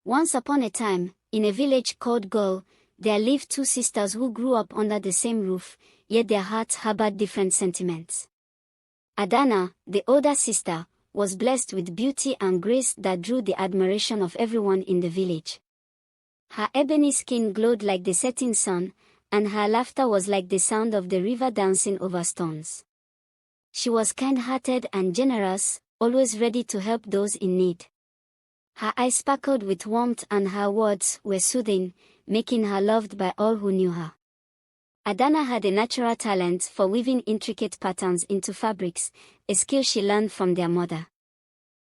Once upon a time, in a village called Gol, there lived two sisters who grew up under the same roof, yet their hearts harbored different sentiments. Adana, the older sister, was blessed with beauty and grace that drew the admiration of everyone in the village. Her ebony skin glowed like the setting sun, and her laughter was like the sound of the river dancing over stones. She was kind-hearted and generous, always ready to help those in need. Her eyes sparkled with warmth and her words were soothing, making her loved by all who knew her. Adana had a natural talent for weaving intricate patterns into fabrics, a skill she learned from their mother.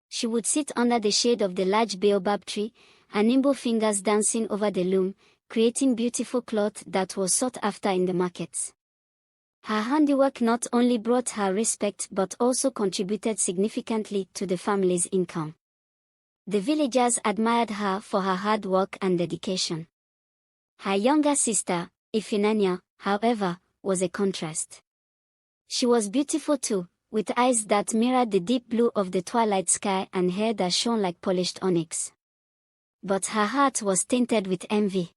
She would sit under the shade of the large baobab tree, her nimble fingers dancing over the loom, creating beautiful cloth that was sought after in the markets. Her handiwork not only brought her respect but also contributed significantly to the family's income. The villagers admired her for her hard work and dedication. Her younger sister, IFUNANYA, however, was a contrast. She was beautiful too, with eyes that mirrored the deep blue of the twilight sky and hair that shone like polished onyx. But her heart was tainted with envy.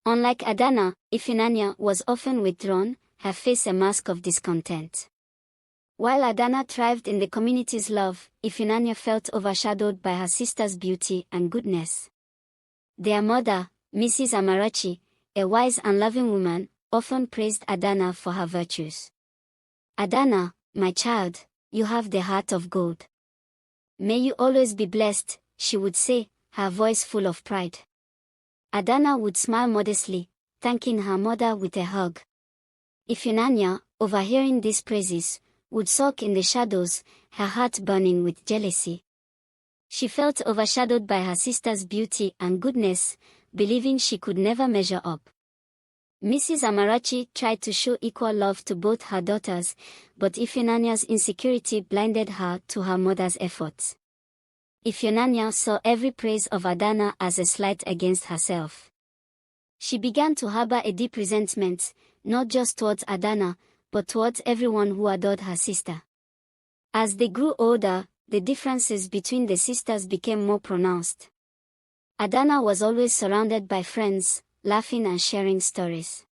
Unlike Adana, IFUNANYA was often withdrawn, her face a mask of discontent. While Adana thrived in the community's love, IFUNANYA felt overshadowed by her sister's beauty and goodness. Their mother, Mrs. Amarachi, a wise and loving woman, often praised Adana for her virtues. "Adana, my child, you have the heart of gold. May you always be blessed," she would say, her voice full of pride. Adana would smile modestly, thanking her mother with a hug. IFUNANYA, overhearing these praises, would sulk in the shadows, her heart burning with jealousy. She felt overshadowed by her sister's beauty and goodness, believing she could never measure up. Mrs. Amarachi tried to show equal love to both her daughters, but IFUNANYA's insecurity blinded her to her mother's efforts. IFUNANYA saw every praise of Adana as a slight against herself. She began to harbor a deep resentment, not just towards Adana, but towards everyone who adored her sister. As they grew older, the differences between the sisters became more pronounced. Adana was always surrounded by friends, laughing and sharing stories.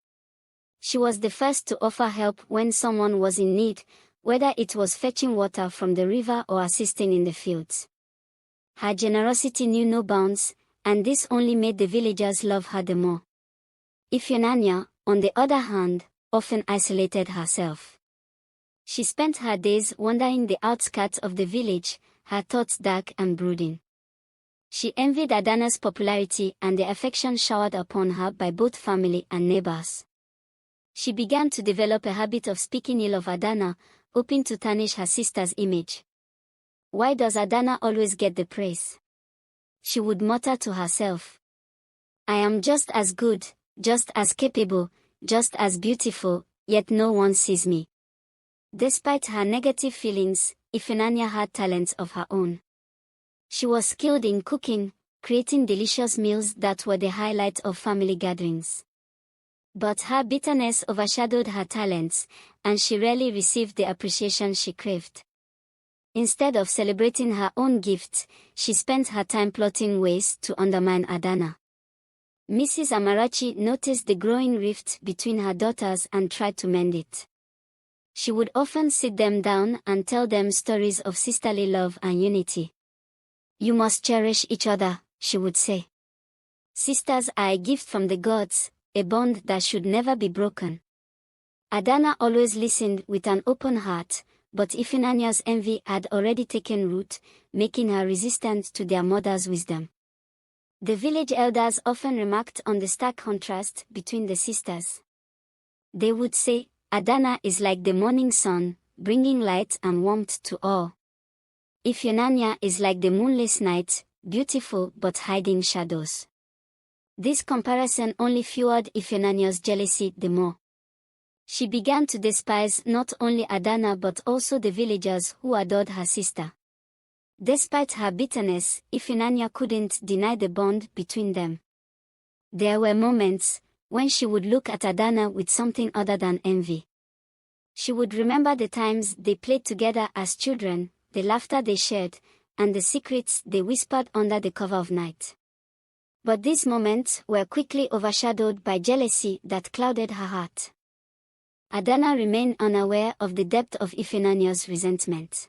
She was the first to offer help when someone was in need, whether it was fetching water from the river or assisting in the fields. Her generosity knew no bounds, and this only made the villagers love her the more. IFUNANYA, on the other hand, often isolated herself. She spent her days wandering the outskirts of the village, her thoughts dark and brooding. She envied Adana's popularity and the affection showered upon her by both family and neighbors. She began to develop a habit of speaking ill of Adana, hoping to tarnish her sister's image. "Why does Adana always get the praise?" she would mutter to herself. "I am just as good, just as capable, just as beautiful, yet no one sees me." Despite her negative feelings, IFUNANYA had talents of her own. She was skilled in cooking, creating delicious meals that were the highlight of family gatherings. But her bitterness overshadowed her talents, and she rarely received the appreciation she craved. Instead of celebrating her own gifts, she spent her time plotting ways to undermine Adana. Mrs. Amarachi noticed the growing rift between her daughters and tried to mend it. She would often sit them down and tell them stories of sisterly love and unity. "You must cherish each other," she would say. "Sisters are a gift from the gods, a bond that should never be broken." Adana always listened with an open heart, but IFUNANYA's envy had already taken root, making her resistant to their mother's wisdom. The village elders often remarked on the stark contrast between the sisters. They would say, "Adana is like the morning sun, bringing light and warmth to all. IFUNANYA is like the moonless night, beautiful but hiding shadows." This comparison only fueled IFUNANYA's jealousy the more. She began to despise not only Adana but also the villagers who adored her sister. Despite her bitterness, IFUNANYA couldn't deny the bond between them. There were moments when she would look at Adana with something other than envy. She would remember the times they played together as children, the laughter they shared, and the secrets they whispered under the cover of night. But these moments were quickly overshadowed by jealousy that clouded her heart. Adana remained unaware of the depth of Ifunanya's resentment.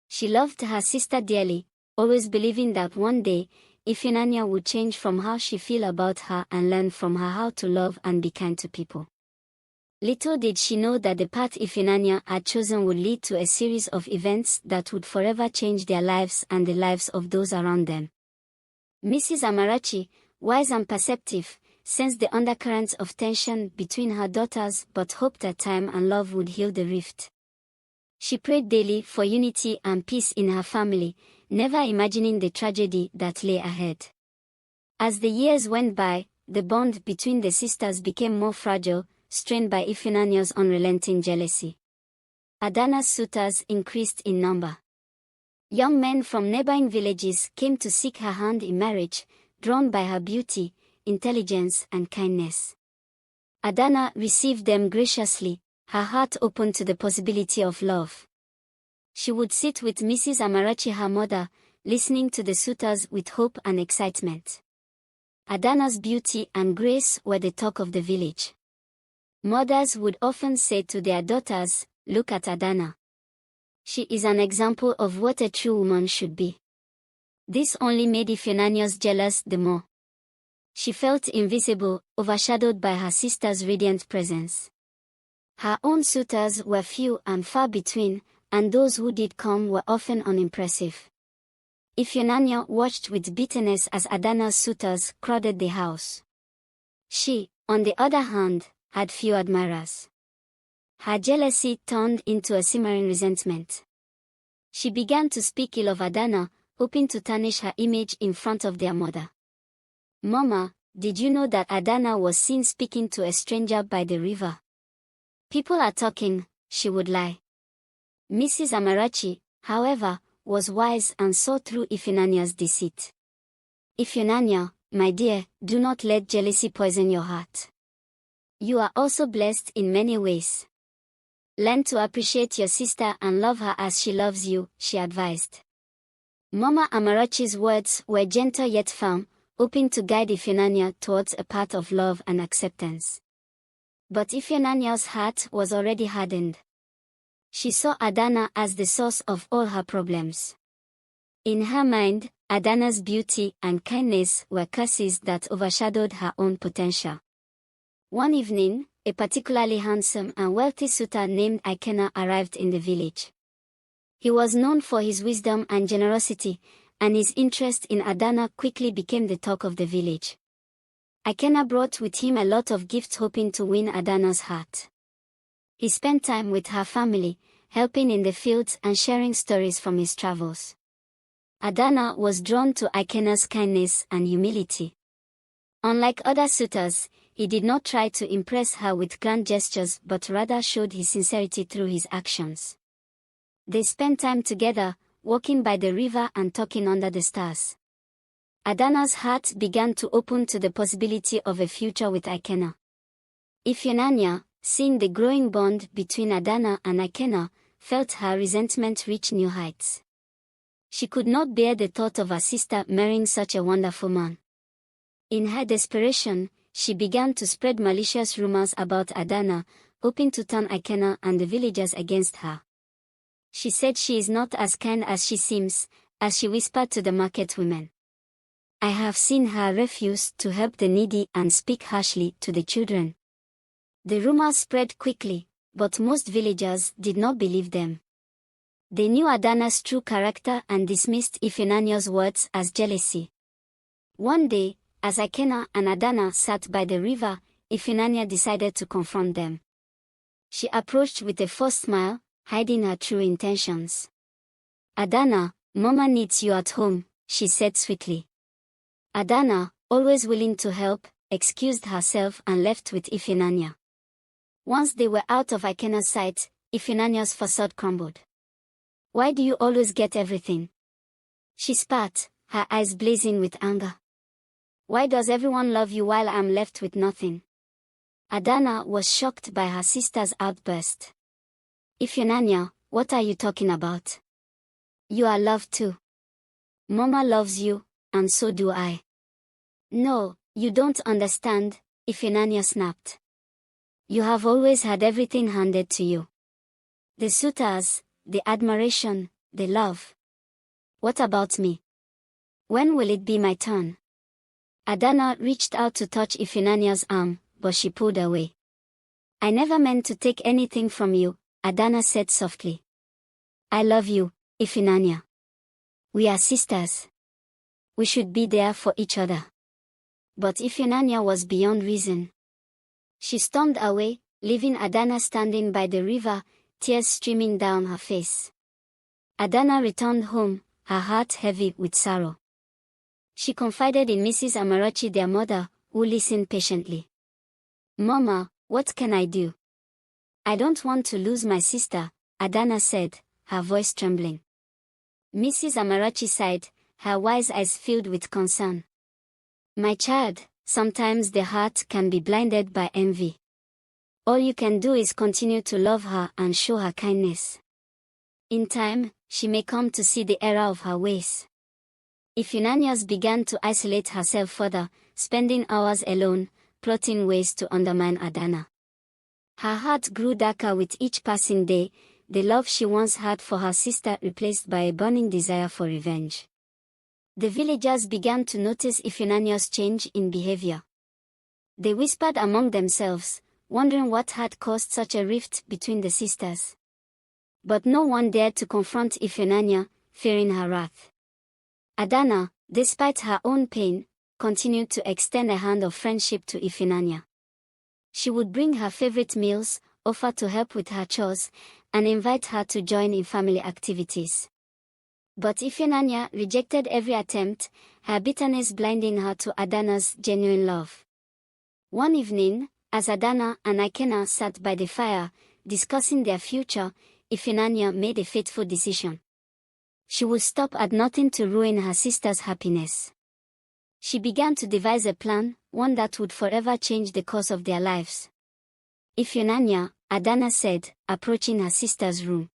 She loved her sister dearly, always believing that one day, Ifunanya would change from how she felt about her and learn from her how to love and be kind to people. Little did she know that the path Ifunanya had chosen would lead to a series of events that would forever change their lives and the lives of those around them. Mrs. Amarachi, wise and perceptive, sensed the undercurrents of tension between her daughters but hoped that time and love would heal the rift. She prayed daily for unity and peace in her family, never imagining the tragedy that lay ahead. As the years went by, the bond between the sisters became more fragile, strained by Ifunanya's unrelenting jealousy. Adana's suitors increased in number. Young men from neighboring villages came to seek her hand in marriage, drawn by her beauty, intelligence and kindness. Adana received them graciously, her heart open to the possibility of love. She would sit with Mrs. Amarachi, her mother, listening to the suitors with hope and excitement. Adana's beauty and grace were the talk of the village. Mothers would often say to their daughters, "Look at Adana. She is an example of what a true woman should be." This only made Ifunanya jealous the more. She felt invisible, overshadowed by her sister's radiant presence. Her own suitors were few and far between, and those who did come were often unimpressive. Ifunanya watched with bitterness as Adana's suitors crowded the house. She, on the other hand, had few admirers. Her jealousy turned into a simmering resentment. She began to speak ill of Adana, hoping to tarnish her image in front of their mother. "Mama, did you know that Adana was seen speaking to a stranger by the river?" "People are talking," she would lie. Mrs. Amarachi, however, was wise and saw through Ifunanya's deceit. "Ifunanya, my dear, do not let jealousy poison your heart. You are also blessed in many ways. Learn to appreciate your sister and love her as she loves you," she advised. Mama Amarachi's words were gentle yet firm, hoping to guide Ifunanya towards a path of love and acceptance. But Ifunanya's heart was already hardened. She saw Adana as the source of all her problems. In her mind, Adana's beauty and kindness were curses that overshadowed her own potential. One evening, a particularly handsome and wealthy suitor named Ikena arrived in the village. He was known for his wisdom and generosity, and his interest in Adana quickly became the talk of the village. Ikena brought with him a lot of gifts hoping to win Adana's heart. He spent time with her family, helping in the fields and sharing stories from his travels. Adana was drawn to Ikena's kindness and humility. Unlike other suitors, he did not try to impress her with grand gestures but rather showed his sincerity through his actions. They spent time together, walking by the river and talking under the stars. Adana's heart began to open to the possibility of a future with Ikena. Ifunanya, seeing the growing bond between Adana and Ikena, felt her resentment reach new heights. She could not bear the thought of her sister marrying such a wonderful man. In her desperation, she began to spread malicious rumors about Adana, hoping to turn Ikena and the villagers against her. She said she is not as kind as she seems, as she whispered to the market women. "I have seen her refuse to help the needy and speak harshly to the children." The rumors spread quickly, but most villagers did not believe them. They knew Adana's true character and dismissed Ifunanya's words as jealousy. One day, as Ikena and Adana sat by the river, Ifunanya decided to confront them. She approached with a forced smile, hiding her true intentions. "Adana, Mama needs you at home," she said sweetly. Adana, always willing to help, excused herself and left with Ifunanya. Once they were out of Ikena's sight, Ifunanya's facade crumbled. "Why do you always get everything?" she spat, her eyes blazing with anger. "Why does everyone love you while I'm left with nothing?" Adana was shocked by her sister's outburst. "Ifunanya, what are you talking about? You are loved too. Mama loves you, and so do I." No, you don't understand, Ifunanya snapped. You have always had everything handed to you. The suitors, the admiration, the love. What about me? When will it be my turn? Adana reached out to touch Ifunanya's arm, but she pulled away. I never meant to take anything from you, Adana said softly. I love you, Ifunanya. We are sisters. We should be there for each other. But Ifunanya was beyond reason. She stormed away, leaving Adana standing by the river, tears streaming down her face. Adana returned home, her heart heavy with sorrow. She confided in Mrs. Amarachi, their mother, who listened patiently. Mama, what can I do? I don't want to lose my sister, Adana said, her voice trembling. Mrs. Amarachi sighed, her wise eyes filled with concern. My child, sometimes the heart can be blinded by envy. All you can do is continue to love her and show her kindness. In time, she may come to see the error of her ways. Ifunanya began to isolate herself further, spending hours alone, plotting ways to undermine Adana. Her heart grew darker with each passing day, the love she once had for her sister replaced by a burning desire for revenge. The villagers began to notice Ifunanya's change in behavior. They whispered among themselves, wondering what had caused such a rift between the sisters. But no one dared to confront Ifunanya, fearing her wrath. Adana, despite her own pain, continued to extend a hand of friendship to Ifunanya. She would bring her favorite meals, offer to help with her chores, and invite her to join in family activities. But Ifunanya rejected every attempt, her bitterness blinding her to Adana's genuine love. One evening, as Adana and Ikena sat by the fire, discussing their future, Ifunanya made a fateful decision. She would stop at nothing to ruin her sister's happiness. She began to devise a plan, one that would forever change the course of their lives. Ifunanya, Adana said, approaching her sister's room.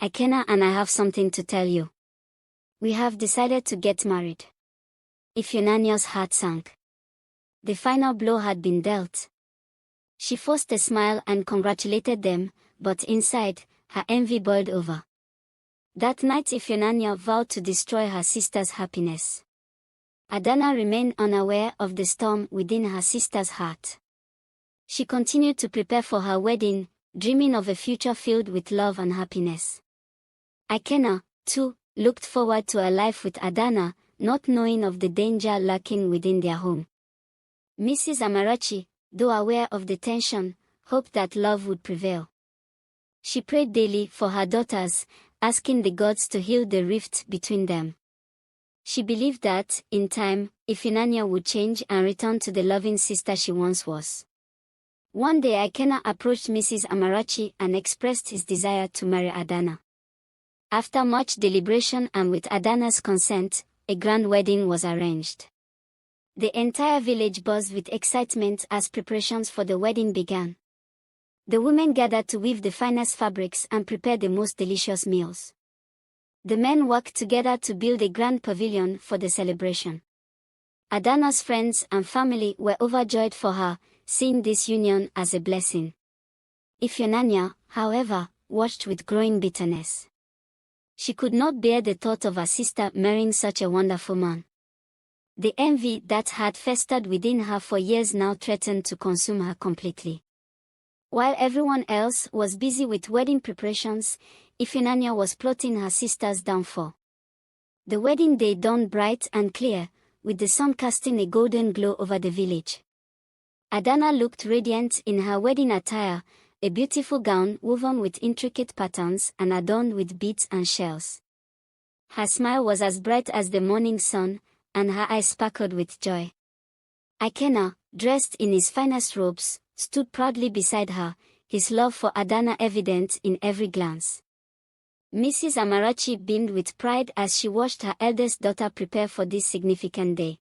Ikena and I have something to tell you. We have decided to get married. Ifunanya's heart sank. The final blow had been dealt. She forced a smile and congratulated them, but inside, her envy boiled over. That night Ifunanya vowed to destroy her sister's happiness. Adana remained unaware of the storm within her sister's heart. She continued to prepare for her wedding, dreaming of a future filled with love and happiness. Ikena, too, looked forward to a life with Adana, not knowing of the danger lurking within their home. Mrs. Amarachi, though aware of the tension, hoped that love would prevail. She prayed daily for her daughters, asking the gods to heal the rift between them. She believed that, in time, Ifunanya would change and return to the loving sister she once was. One day Ikena approached Mrs. Amarachi and expressed his desire to marry Adana. After much deliberation and with Adana's consent, a grand wedding was arranged. The entire village buzzed with excitement as preparations for the wedding began. The women gathered to weave the finest fabrics and prepare the most delicious meals. The men worked together to build a grand pavilion for the celebration. Adana's friends and family were overjoyed for her, seeing this union as a blessing. Ifunanya, however, watched with growing bitterness. She could not bear the thought of her sister marrying such a wonderful man. The envy that had festered within her for years now threatened to consume her completely. While everyone else was busy with wedding preparations, Ifunanya was plotting her sister's downfall. The wedding day dawned bright and clear, with the sun casting a golden glow over the village. Adana looked radiant in her wedding attire, a beautiful gown woven with intricate patterns and adorned with beads and shells. Her smile was as bright as the morning sun, and her eyes sparkled with joy. Ikena, dressed in his finest robes, stood proudly beside her, his love for Adana evident in every glance. Mrs. Amarachi beamed with pride as she watched her eldest daughter prepare for this significant day.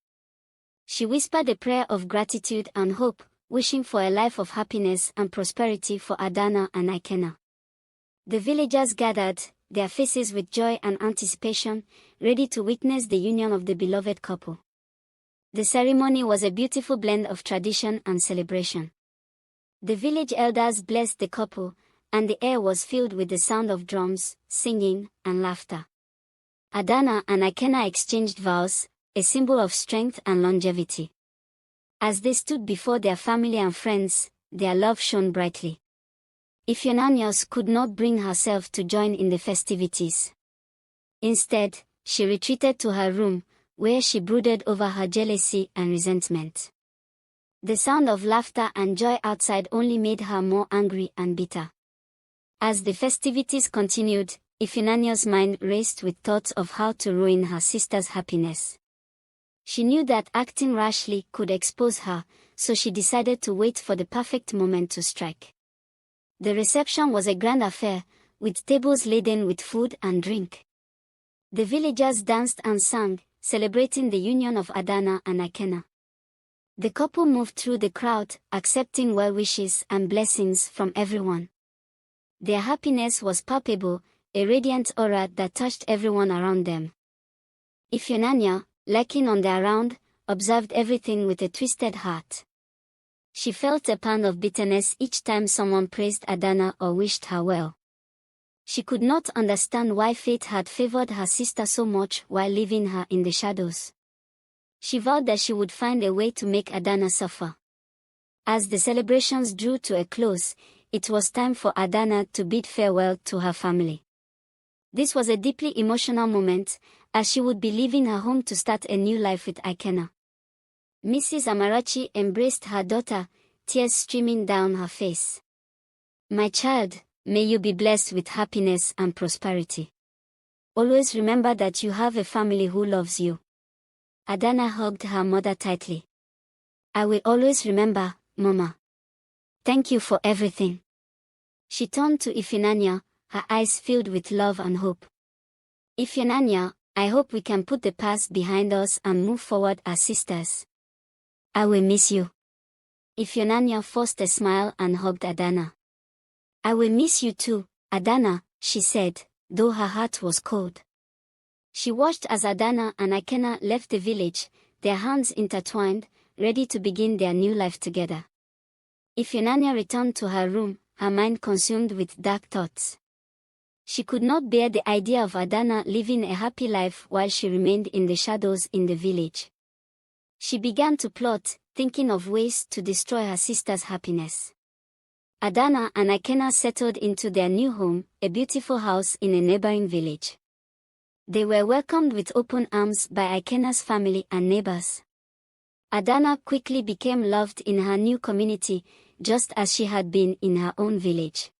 She whispered a prayer of gratitude and hope, wishing for a life of happiness and prosperity for Adana and Ikena. The villagers gathered, their faces with joy and anticipation, ready to witness the union of the beloved couple. The ceremony was a beautiful blend of tradition and celebration. The village elders blessed the couple, and the air was filled with the sound of drums, singing, and laughter. Adana and Ikena exchanged vows, a symbol of strength and longevity. As they stood before their family and friends, their love shone brightly. IFUNANYA could not bring herself to join in the festivities. Instead, she retreated to her room, where she brooded over her jealousy and resentment. The sound of laughter and joy outside only made her more angry and bitter. As the festivities continued, IFUNANYA's mind raced with thoughts of how to ruin her sister's happiness. She knew that acting rashly could expose her, so she decided to wait for the perfect moment to strike. The reception was a grand affair, with tables laden with food and drink. The villagers danced and sang, celebrating the union of Adana and Ikena. The couple moved through the crowd, accepting well wishes and blessings from everyone. Their happiness was palpable, a radiant aura that touched everyone around them. IFUNANYA, lurking on the around, observed everything with a twisted heart. She felt a pang of bitterness each time someone praised Adana or wished her well. She could not understand why fate had favored her sister so much while leaving her in the shadows. She vowed that she would find a way to make Adana suffer. As the celebrations drew to a close, it was time for Adana to bid farewell to her family. This was a deeply emotional moment, as she would be leaving her home to start a new life with Ikena. Mrs. Amarachi embraced her daughter, tears streaming down her face. "My child, may you be blessed with happiness and prosperity. Always remember that you have a family who loves you." Adana hugged her mother tightly. "I will always remember, Mama. Thank you for everything." She turned to IFUNANYA, her eyes filled with love and hope. "IFUNANYA, I hope we can put the past behind us and move forward as sisters. I will miss you." IFUNANYA forced a smile and hugged Adana. "I will miss you too, Adana," she said, though her heart was cold. She watched as Adana and Ikena left the village, their hands intertwined, ready to begin their new life together. IFUNANYA returned to her room, her mind consumed with dark thoughts. She could not bear the idea of Adana living a happy life while she remained in the shadows in the village. She began to plot, thinking of ways to destroy her sister's happiness. Adana and Ikena settled into their new home, a beautiful house in a neighboring village. They were welcomed with open arms by Ikena's family and neighbors. Adana quickly became loved in her new community, just as she had been in her own village.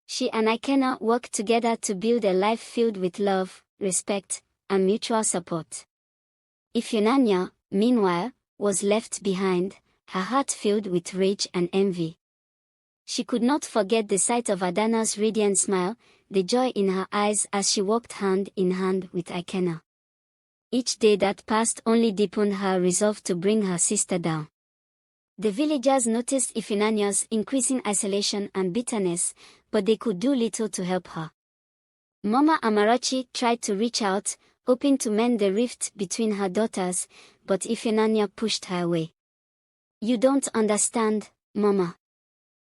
She and Ikena worked together to build a life filled with love, respect, and mutual support. IFUNANYA, meanwhile, was left behind, her heart filled with rage and envy. She could not forget the sight of Adana's radiant smile, the joy in her eyes as she walked hand in hand with Ikena. Each day that passed only deepened her resolve to bring her sister down. The villagers noticed IFUNANYA's increasing isolation and bitterness, but they could do little to help her. Mama Amarachi tried to reach out, hoping to mend the rift between her daughters, but IFUNANYA pushed her away. "You don't understand, Mama.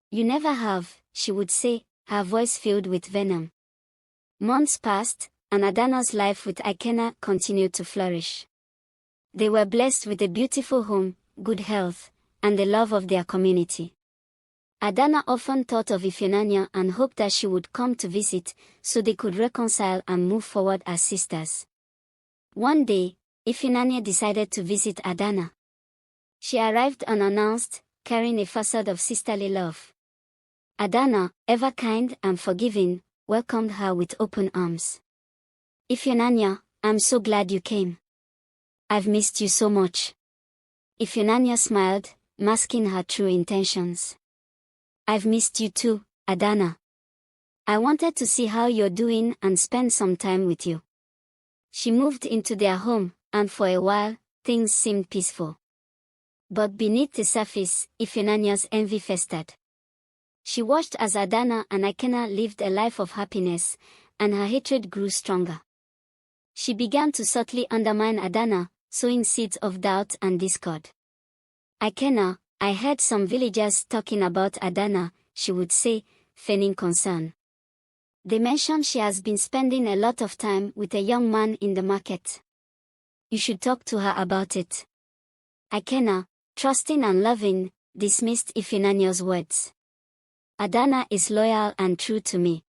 You never have," she would say, her voice filled with venom. Months passed, and Adana's life with Ikena continued to flourish. They were blessed with a beautiful home, good health, and the love of their community. Adana often thought of IFUNANYA and hoped that she would come to visit, so they could reconcile and move forward as sisters. One day, IFUNANYA decided to visit Adana. She arrived unannounced, carrying a facade of sisterly love. Adana, ever kind and forgiving, welcomed her with open arms. "IFUNANYA, I'm so glad you came. I've missed you so much." IFUNANYA smiled, masking her true intentions. "I've missed you too, Adana. I wanted to see how you're doing and spend some time with you." She moved into their home, and for a while, things seemed peaceful. But beneath the surface, IFUNANYA's envy festered. She watched as Adana and Ikena lived a life of happiness, and her hatred grew stronger. She began to subtly undermine Adana, sowing seeds of doubt and discord. "Ikena, I heard some villagers talking about Adana," she would say, feigning concern. "They mention she has been spending a lot of time with a young man in the market. You should talk to her about it." Ikena, trusting and loving, dismissed Ifunanya's words. "Adana is loyal and true to me.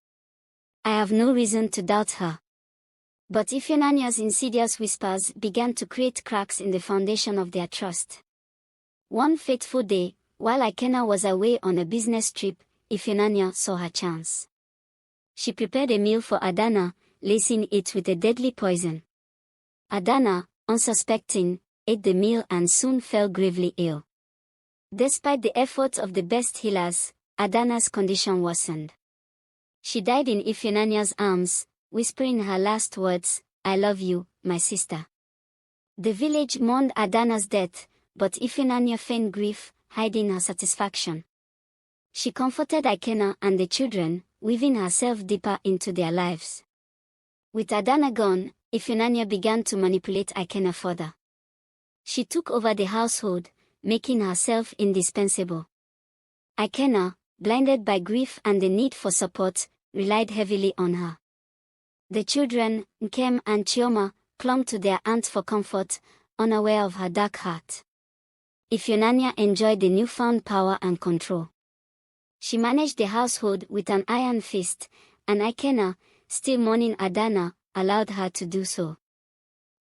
I have no reason to doubt her." But Ifunanya's insidious whispers began to create cracks in the foundation of their trust. One fateful day, while Ikena was away on a business trip, Ifunanya saw her chance. She prepared a meal for Adana, lacing it with a deadly poison. Adana, unsuspecting, ate the meal and soon fell gravely ill. Despite the efforts of the best healers, Adana's condition worsened. She died in Ifunanya's arms, whispering her last words, "I love you, my sister." The village mourned Adana's death, but Ifunanya feigned grief, hiding her satisfaction. She comforted Ikena and the children, weaving herself deeper into their lives. With Adana gone, Ifunanya began to manipulate Ikena further. She took over the household, making herself indispensable. Ikena, blinded by grief and the need for support, relied heavily on her. The children, Nkem and Chioma, clung to their aunt for comfort, unaware of her dark heart. Ifunanya enjoyed the newfound power and control. She managed the household with an iron fist, and Ikena, still mourning Adana, allowed her to do so.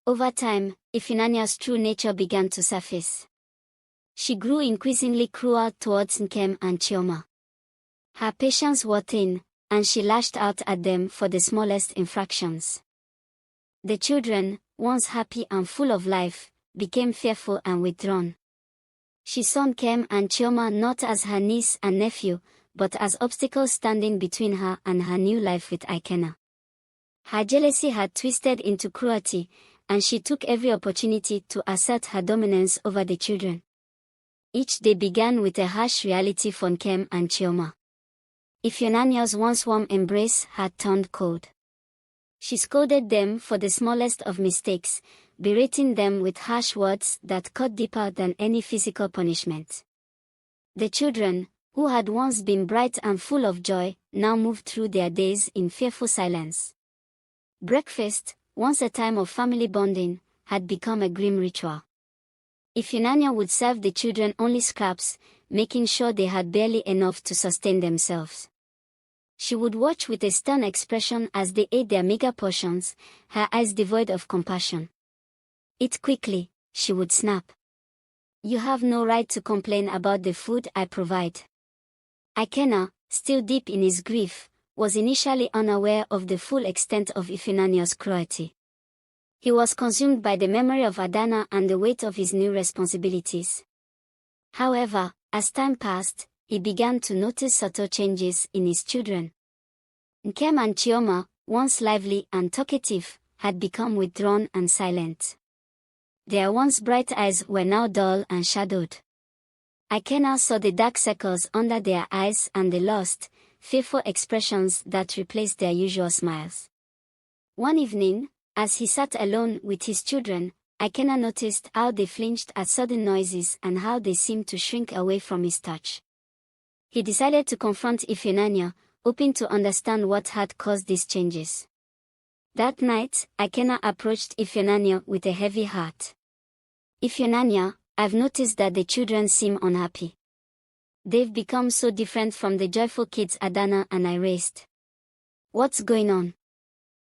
Over time, Ifunanya's true nature began to surface. She grew increasingly cruel towards Nkem and Chioma. Her patience wore thin, and she lashed out at them for the smallest infractions. The children, once happy and full of life, became fearful and withdrawn. She saw Nkem and Chioma not as her niece and nephew, but as obstacles standing between her and her new life with Ikena. Her jealousy had twisted into cruelty, and she took every opportunity to assert her dominance over the children. Each day began with a harsh reality for Nkem and Chioma. Ifunanya's once warm embrace had turned cold. She scolded them for the smallest of mistakes, berating them with harsh words that cut deeper than any physical punishment. The children, who had once been bright and full of joy, now moved through their days in fearful silence. Breakfast, once a time of family bonding, had become a grim ritual. Ifunanya would serve the children only scraps, making sure they had barely enough to sustain themselves. She would watch with a stern expression as they ate their meager portions, her eyes devoid of compassion. "Eat quickly," she would snap. "You have no right to complain about the food I provide." Ikena, still deep in his grief, was initially unaware of the full extent of Ifunanya's cruelty. He was consumed by the memory of Adana and the weight of his new responsibilities. However, as time passed, he began to notice subtle changes in his children. Nkem and Chioma, once lively and talkative, had become withdrawn and silent. Their once bright eyes were now dull and shadowed. Ikena saw the dark circles under their eyes and the lost, fearful expressions that replaced their usual smiles. One evening, as he sat alone with his children, Ikena noticed how they flinched at sudden noises and how they seemed to shrink away from his touch. He decided to confront Ifunanya, hoping to understand what had caused these changes. That night, Ikena approached Ifunanya with a heavy heart. "Ifunanya, I've noticed that the children seem unhappy. They've become so different from the joyful kids Adana and I raised. What's going on?"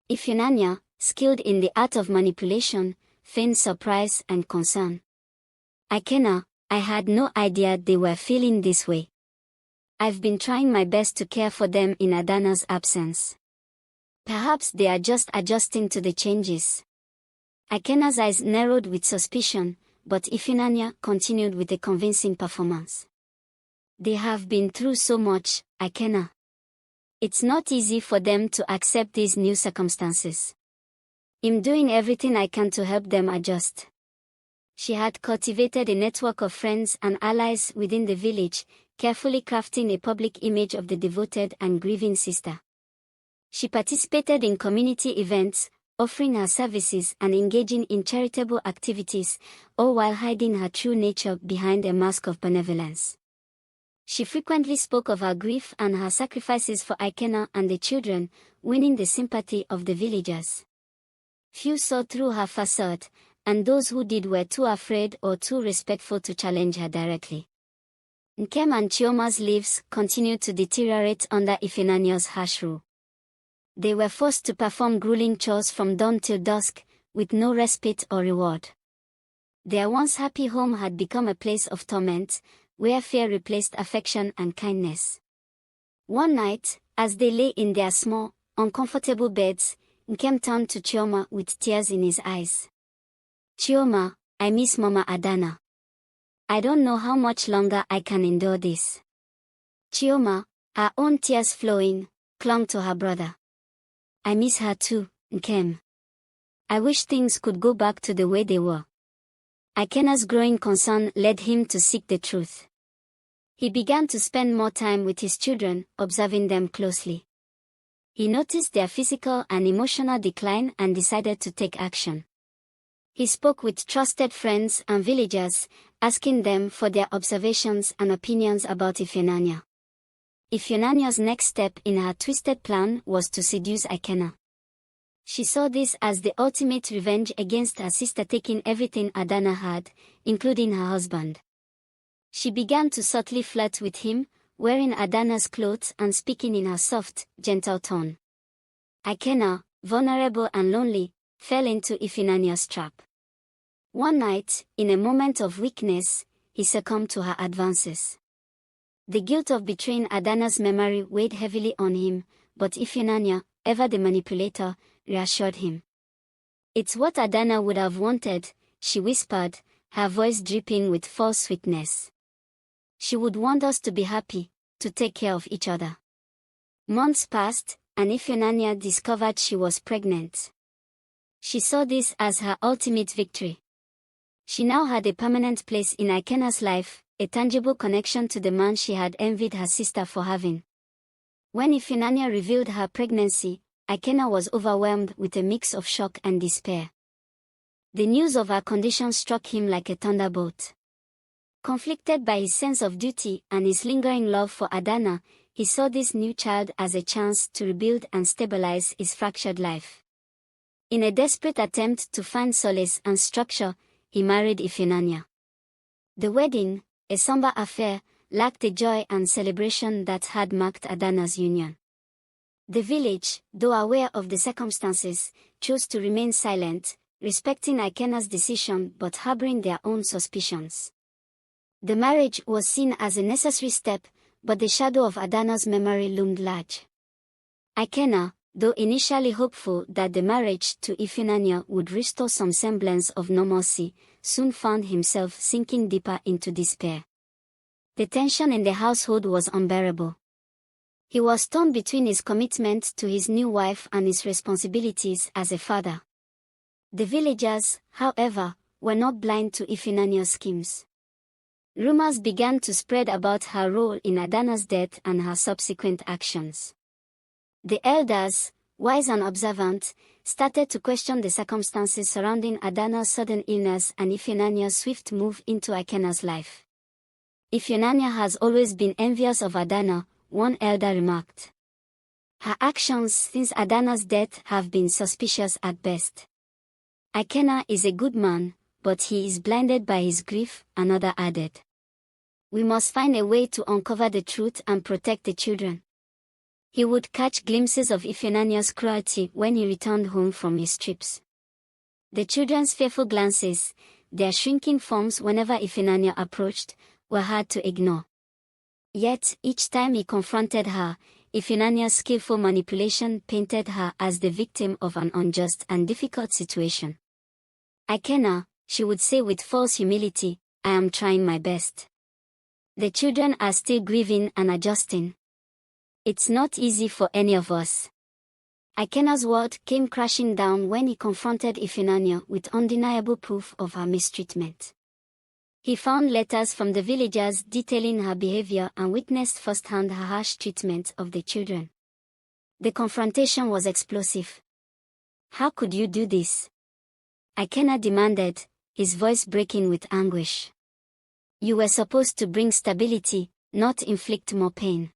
Ifunanya, skilled in the art of manipulation, feigned surprise and concern. "Ikena, I had no idea they were feeling this way. I've been trying my best to care for them in Adana's absence. Perhaps they are just adjusting to the changes." Ikena's eyes narrowed with suspicion, but Ifunanya continued with a convincing performance. "They have been through so much, Ikena. It's not easy for them to accept these new circumstances. I'm doing everything I can to help them adjust." She had cultivated a network of friends and allies within the village, carefully crafting a public image of the devoted and grieving sister. She participated in community events, offering her services and engaging in charitable activities, all while hiding her true nature behind a mask of benevolence. She frequently spoke of her grief and her sacrifices for Ikena and the children, winning the sympathy of the villagers. Few saw through her facade, and those who did were too afraid or too respectful to challenge her directly. Nkem and Chioma's lives continued to deteriorate under Ifunanya's harsh rule. They were forced to perform grueling chores from dawn till dusk, with no respite or reward. Their once happy home had become a place of torment, where fear replaced affection and kindness. One night, as they lay in their small, uncomfortable beds, Nkem turned to Chioma with tears in his eyes. "Chioma, I miss Mama Adana. I don't know how much longer I can endure this." Chioma, her own tears flowing, clung to her brother. "I miss her too, Nkem. I wish things could go back to the way they were." Ikena's growing concern led him to seek the truth. He began to spend more time with his children, observing them closely. He noticed their physical and emotional decline and decided to take action. He spoke with trusted friends and villagers, asking them for their observations and opinions about Ifunanya. Ifunanya's next step in her twisted plan was to seduce Ikena. She saw this as the ultimate revenge against her sister taking everything Adana had, including her husband. She began to subtly flirt with him, wearing Adana's clothes and speaking in her soft, gentle tone. Ikena, vulnerable and lonely, fell into Ifunanya's trap. One night, in a moment of weakness, he succumbed to her advances. The guilt of betraying Adana's memory weighed heavily on him, but Ifunanya, ever the manipulator, reassured him. "It's what Adana would have wanted," she whispered, her voice dripping with false sweetness. "She would want us to be happy, to take care of each other." Months passed, and Ifunanya discovered she was pregnant. She saw this as her ultimate victory. She now had a permanent place in Ikena's life, a tangible connection to the man she had envied her sister for having. When Ifunanya revealed her pregnancy, Ikena was overwhelmed with a mix of shock and despair. The news of her condition struck him like a thunderbolt. Conflicted by his sense of duty and his lingering love for Adana, he saw this new child as a chance to rebuild and stabilize his fractured life. In a desperate attempt to find solace and structure, he married Ifunanya. The wedding, a somber affair, lacked the joy and celebration that had marked Adana's union. The village, though aware of the circumstances, chose to remain silent, respecting Ikena's decision but harboring their own suspicions. The marriage was seen as a necessary step, but the shadow of Adana's memory loomed large. Ikena, though initially hopeful that the marriage to Ifunanya would restore some semblance of normalcy, soon found himself sinking deeper into despair. The tension in the household was unbearable. He was torn between his commitment to his new wife and his responsibilities as a father. The villagers, however, were not blind to Ifunanya's schemes. Rumors began to spread about her role in Adana's death and her subsequent actions. The elders, wise and observant, started to question the circumstances surrounding Adana's sudden illness and Ifunanya's swift move into Ikena's life. "Ifunanya has always been envious of Adana," one elder remarked. "Her actions since Adana's death have been suspicious at best. Ikena is a good man, but he is blinded by his grief," another added. "We must find a way to uncover the truth and protect the children." He would catch glimpses of Ifunanya's cruelty when he returned home from his trips. The children's fearful glances, their shrinking forms whenever Ifunanya approached, were hard to ignore. Yet, each time he confronted her, Ifunanya's skillful manipulation painted her as the victim of an unjust and difficult situation. "Ikena," she would say with false humility, "I am trying my best. The children are still grieving and adjusting. It's not easy for any of us." Ikena's world came crashing down when he confronted Ifunanya with undeniable proof of her mistreatment. He found letters from the villagers detailing her behavior and witnessed firsthand her harsh treatment of the children. The confrontation was explosive. How could you do this? Ikena demanded, his voice breaking with anguish. You were supposed to bring stability, not inflict more pain.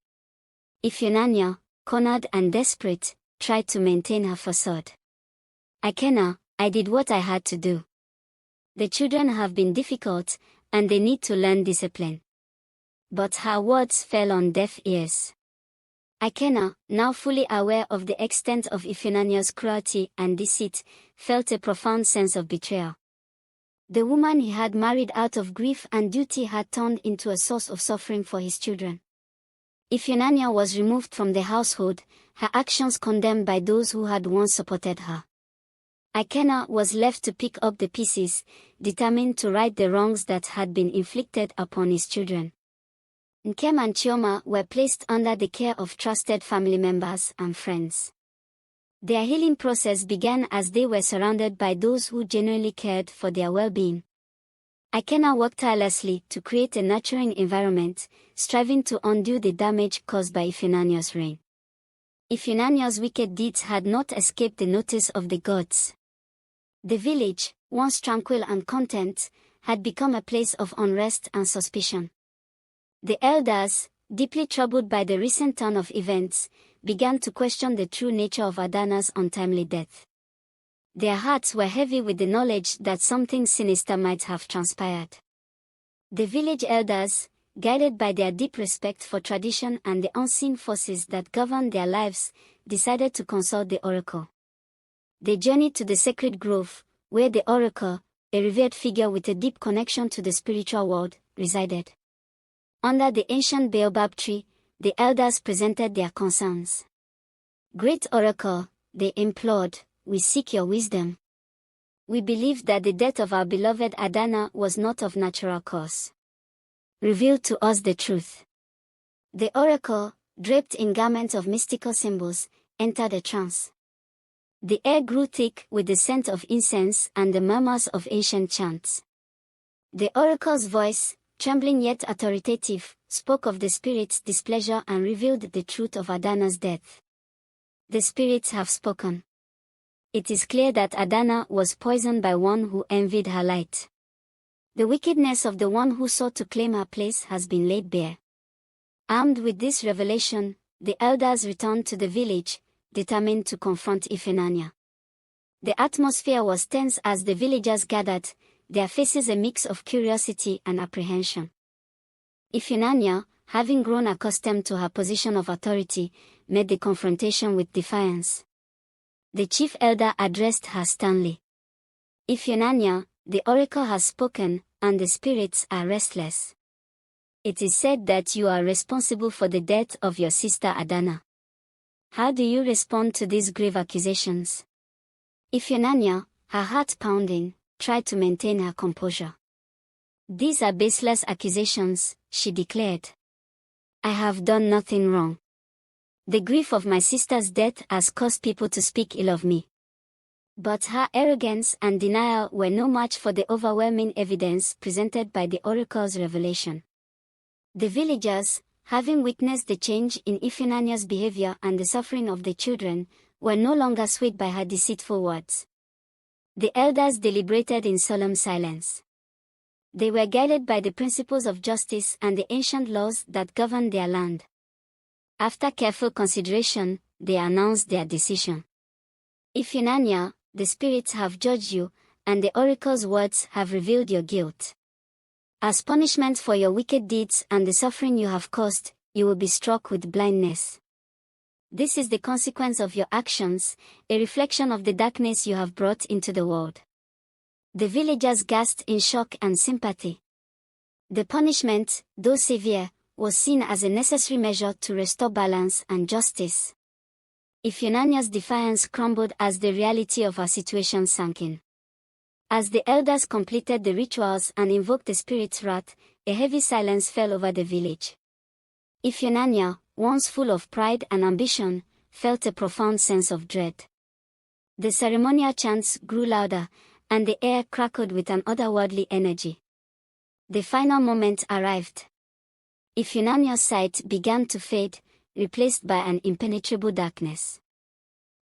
Ifunanya, cornered and desperate, tried to maintain her facade. Ikena, I did what I had to do. The children have been difficult, and they need to learn discipline. But her words fell on deaf ears. Ikena, now fully aware of the extent of Ifunanya's cruelty and deceit, felt a profound sense of betrayal. The woman he had married out of grief and duty had turned into a source of suffering for his children. Ifunanya was removed from the household, her actions condemned by those who had once supported her. Ikena was left to pick up the pieces, determined to right the wrongs that had been inflicted upon his children. Nkem and Chioma were placed under the care of trusted family members and friends. Their healing process began as they were surrounded by those who genuinely cared for their well-being. Ikena worked tirelessly to create a nurturing environment, striving to undo the damage caused by Ifunanya's reign. Ifunanya's wicked deeds had not escaped the notice of the gods. The village, once tranquil and content, had become a place of unrest and suspicion. The elders, deeply troubled by the recent turn of events, began to question the true nature of Adana's untimely death. Their hearts were heavy with the knowledge that something sinister might have transpired. The village elders, guided by their deep respect for tradition and the unseen forces that govern their lives, decided to consult the oracle. They journeyed to the sacred grove, where the oracle, a revered figure with a deep connection to the spiritual world, resided. Under the ancient baobab tree, the elders presented their concerns. Great oracle, they implored, we seek your wisdom. We believe that the death of our beloved Adana was not of natural cause. Reveal to us the truth. The oracle, draped in garments of mystical symbols, entered a trance. The air grew thick with the scent of incense and the murmurs of ancient chants. The oracle's voice, trembling yet authoritative, spoke of the spirit's displeasure and revealed the truth of Adana's death. The spirits have spoken. It is clear that Adana was poisoned by one who envied her light. The wickedness of the one who sought to claim her place has been laid bare. Armed with this revelation, the elders returned to the village, determined to confront Ifunanya. The atmosphere was tense as the villagers gathered, their faces a mix of curiosity and apprehension. Ifunanya, having grown accustomed to her position of authority, met the confrontation with defiance. The chief elder addressed her sternly. Ifunanya, the oracle has spoken, and the spirits are restless. It is said that you are responsible for the death of your sister Adana. How do you respond to these grave accusations? Ifunanya, her heart pounding, tried to maintain her composure. These are baseless accusations, she declared. I have done nothing wrong. The grief of my sister's death has caused people to speak ill of me. But her arrogance and denial were no match for the overwhelming evidence presented by the oracle's revelation. The villagers, having witnessed the change in Ifunanya's behavior and the suffering of the children, were no longer swayed by her deceitful words. The elders deliberated in solemn silence. They were guided by the principles of justice and the ancient laws that governed their land. After careful consideration, they announced their decision. Ifunanya, the spirits have judged you, and the oracle's words have revealed your guilt. As punishment for your wicked deeds and the suffering you have caused, you will be struck with blindness. This is the consequence of your actions, a reflection of the darkness you have brought into the world. The villagers gasped in shock and sympathy. The punishment, though severe, was seen as a necessary measure to restore balance and justice. Ifunanya's defiance crumbled as the reality of her situation sank in. As the elders completed the rituals and invoked the spirit's wrath, a heavy silence fell over the village. Ifunanya, once full of pride and ambition, felt a profound sense of dread. The ceremonial chants grew louder, and the air crackled with an otherworldly energy. The final moment arrived. Ifunanya's sight began to fade, replaced by an impenetrable darkness.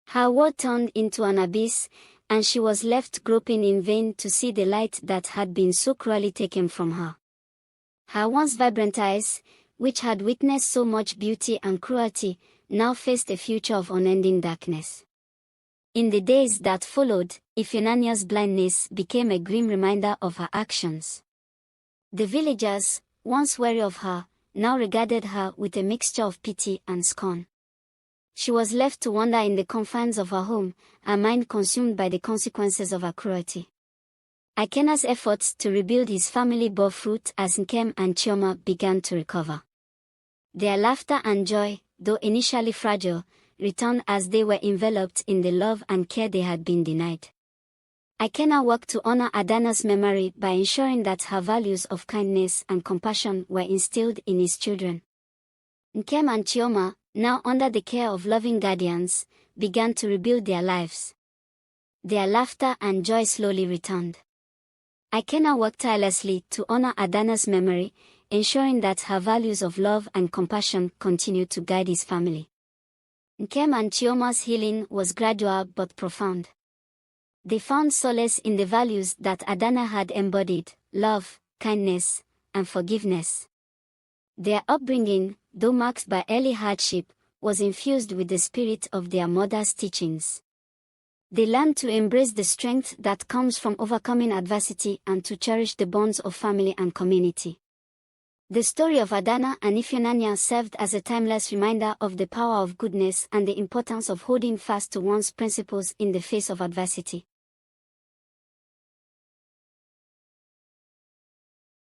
Her world turned into an abyss, and she was left groping in vain to see the light that had been so cruelly taken from her. Her once vibrant eyes, which had witnessed so much beauty and cruelty, now faced a future of unending darkness. In the days that followed, IFUNANYA's blindness became a grim reminder of her actions. The villagers, once wary of her, now regarded her with a mixture of pity and scorn. She was left to wander in the confines of her home, her mind consumed by the consequences of her cruelty. Ikena's efforts to rebuild his family bore fruit as Nkem and Chioma began to recover. Their laughter and joy, though initially fragile, returned as they were enveloped in the love and care they had been denied. Ikena worked to honor Adana's memory by ensuring that her values of kindness and compassion were instilled in his children. Nkem and Chioma, now under the care of loving guardians, began to rebuild their lives. Their laughter and joy slowly returned. Ikena worked tirelessly to honor Adana's memory, ensuring that her values of love and compassion continued to guide his family. Nkem and Chioma's healing was gradual but profound. They found solace in the values that Adana had embodied: love, kindness, and forgiveness. Their upbringing, though marked by early hardship, was infused with the spirit of their mother's teachings. They learned to embrace the strength that comes from overcoming adversity and to cherish the bonds of family and community. The story of Adana and IFUNANYA served as a timeless reminder of the power of goodness and the importance of holding fast to one's principles in the face of adversity.